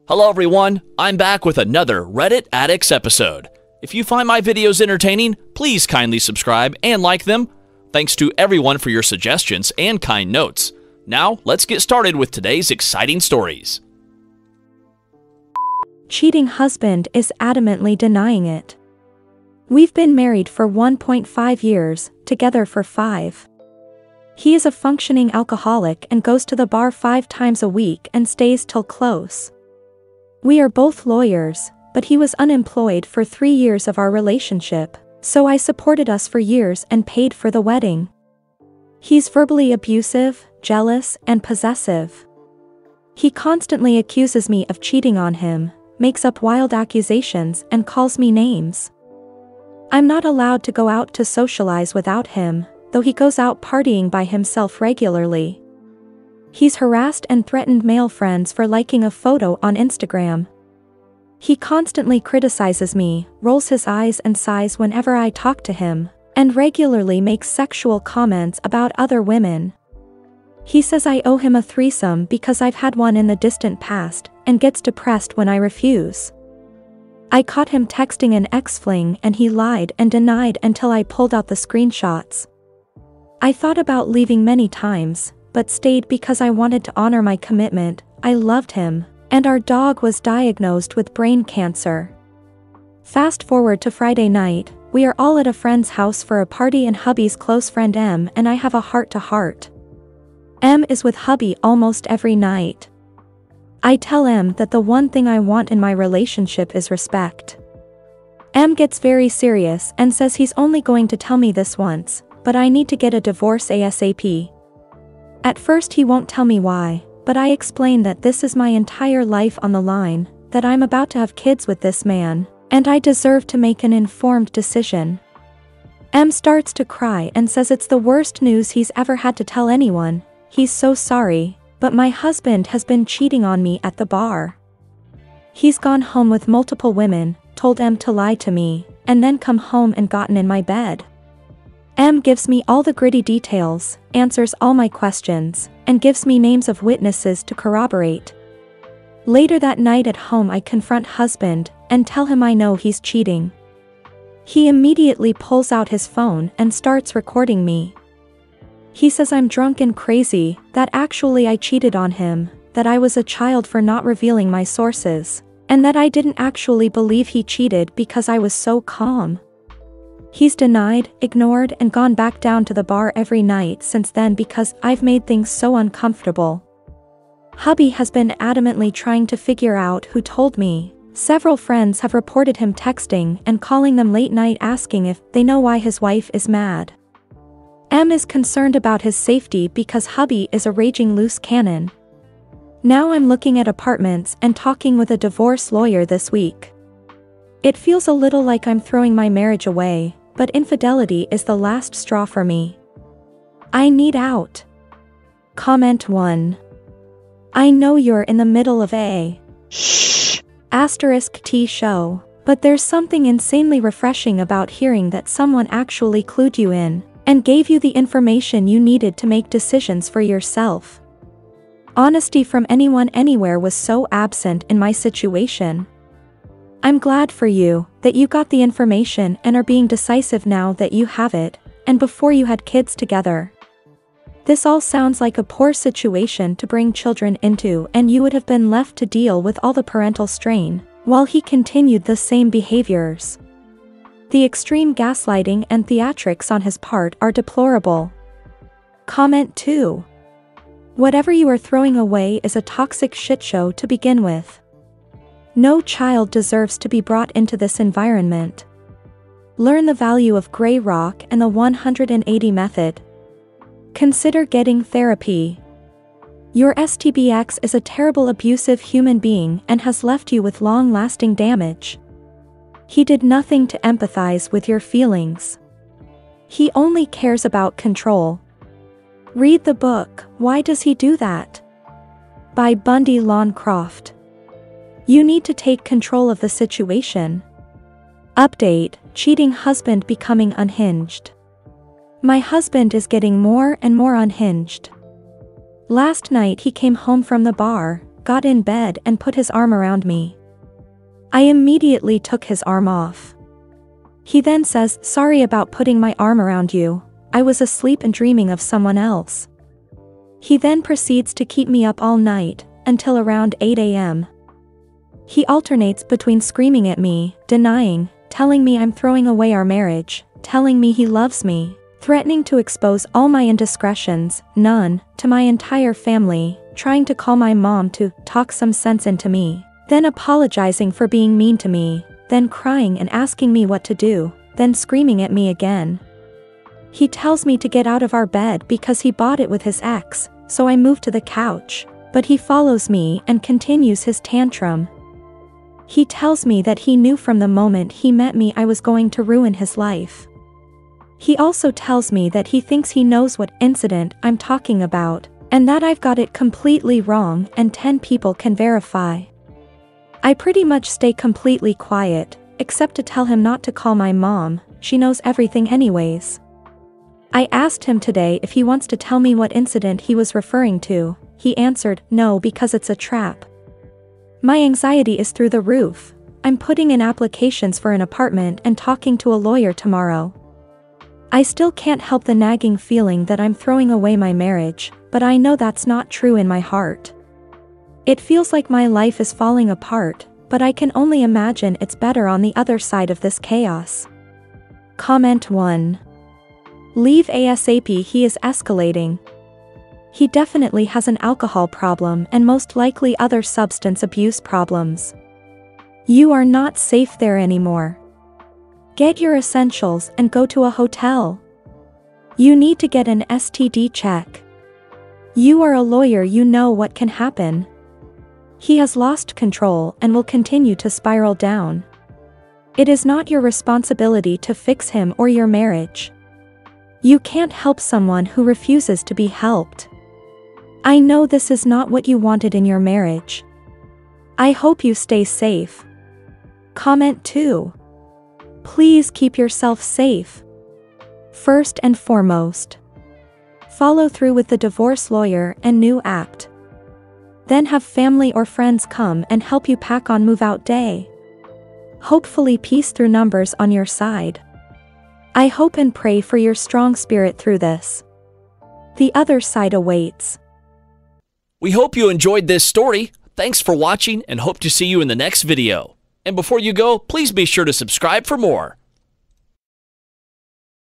Hello everyone, I'm back with another Reddit Addicts episode. If you find my videos entertaining, please kindly subscribe and like them. Thanks to everyone for your suggestions and kind notes. Now, let's get started with today's exciting stories. Cheating husband is adamantly denying it. We've been married for 1.5 years, together for 5. He is a functioning alcoholic and goes to the bar 5 times a week and stays till close. We are both lawyers, but he was unemployed for 3 years of our relationship, so I supported us for years and paid for the wedding. He's verbally abusive, jealous, and possessive. He constantly accuses me of cheating on him, makes up wild accusations, and calls me names. I'm not allowed to go out to socialize without him, though he goes out partying by himself regularly. He's harassed and threatened male friends for liking a photo on Instagram. He constantly criticizes me, rolls his eyes and sighs whenever I talk to him, and regularly makes sexual comments about other women. He says I owe him a threesome because I've had one in the distant past, and gets depressed when I refuse. I caught him texting an ex-fling and he lied and denied until I pulled out the screenshots. I thought about leaving many times, but stayed because I wanted to honor my commitment. I loved him, and our dog was diagnosed with brain cancer. Fast forward to Friday night, we are all at a friend's house for a party and hubby's close friend M and I have a heart-to-heart. M is with hubby almost every night. I tell M that the one thing I want in my relationship is respect. M gets very serious and says he's only going to tell me this once, but I need to get a divorce ASAP. At first he won't tell me why, but I explain that this is my entire life on the line, that I'm about to have kids with this man, and I deserve to make an informed decision. M starts to cry and says it's the worst news he's ever had to tell anyone. He's so sorry, but my husband has been cheating on me at the bar. He's gone home with multiple women, told M to lie to me, and then come home and gotten in my bed. M gives me all the gritty details, answers all my questions, and gives me names of witnesses to corroborate. Later that night at home I confront husband, and tell him I know he's cheating. He immediately pulls out his phone and starts recording me. He says I'm drunk and crazy, that actually I cheated on him, that I was a child for not revealing my sources, and that I didn't actually believe he cheated because I was so calm. He's denied, ignored, and gone back down to the bar every night since then because I've made things so uncomfortable. Hubby has been adamantly trying to figure out who told me. Several friends have reported him texting and calling them late night asking if they know why his wife is mad. M is concerned about his safety because hubby is a raging loose cannon. Now I'm looking at apartments and talking with a divorce lawyer this week. It feels a little like I'm throwing my marriage away, but infidelity is the last straw for me. I need out. Comment 1. I know you're in the middle of a *T show, but there's something insanely refreshing about hearing that someone actually clued you in, and gave you the information you needed to make decisions for yourself. Honesty from anyone anywhere was so absent in my situation. I'm glad for you, that you got the information and are being decisive now that you have it, and before you had kids together. This all sounds like a poor situation to bring children into, and you would have been left to deal with all the parental strain, while he continued the same behaviors. The extreme gaslighting and theatrics on his part are deplorable. Comment 2. Whatever you are throwing away is a toxic shitshow to begin with. No child deserves to be brought into this environment. Learn the value of gray rock and the 180 method. Consider getting therapy. Your STBX is a terrible abusive human being and has left you with long-lasting damage. He did nothing to empathize with your feelings. He only cares about control. Read the book, Why Does He Do That? By Bundy Lawncroft. You need to take control of the situation. Update, cheating husband becoming unhinged. My husband is getting more and more unhinged. Last night he came home from the bar, got in bed and put his arm around me. I immediately took his arm off. He then says, "Sorry about putting my arm around you. I was asleep and dreaming of someone else." He then proceeds to keep me up all night, until around 8 a.m. He alternates between screaming at me, denying, telling me I'm throwing away our marriage, telling me he loves me, threatening to expose all my indiscretions, none, to my entire family, trying to call my mom to talk some sense into me, then apologizing for being mean to me, then crying and asking me what to do, then screaming at me again. He tells me to get out of our bed because he bought it with his ex, so I move to the couch, but he follows me and continues his tantrum. He tells me that he knew from the moment he met me I was going to ruin his life. He also tells me that he thinks he knows what incident I'm talking about, and that I've got it completely wrong and 10 people can verify. I pretty much stay completely quiet, except to tell him not to call my mom, she knows everything anyways. I asked him today if he wants to tell me what incident he was referring to. He answered, "No, because it's a trap." My anxiety is through the roof. I'm putting in applications for an apartment and talking to a lawyer tomorrow. I still can't help the nagging feeling that I'm throwing away my marriage, but I know that's not true in my heart. It feels like my life is falling apart, but I can only imagine it's better on the other side of this chaos. Comment 1. Leave ASAP. He is escalating. He definitely has an alcohol problem and most likely other substance abuse problems. You are not safe there anymore. Get your essentials and go to a hotel. You need to get an STD check. You are a lawyer, you know what can happen. He has lost control and will continue to spiral down. It is not your responsibility to fix him or your marriage. You can't help someone who refuses to be helped. I know this is not what you wanted in your marriage. I hope you stay safe. Comment 2. Please keep yourself safe. First and foremost, follow through with the divorce lawyer and new act. Then have family or friends come and help you pack on move-out day. Hopefully peace through numbers on your side. I hope and pray for your strong spirit through this. The other side awaits. We hope you enjoyed this story. Thanks for watching and hope to see you in the next video. And before you go, please be sure to subscribe for more.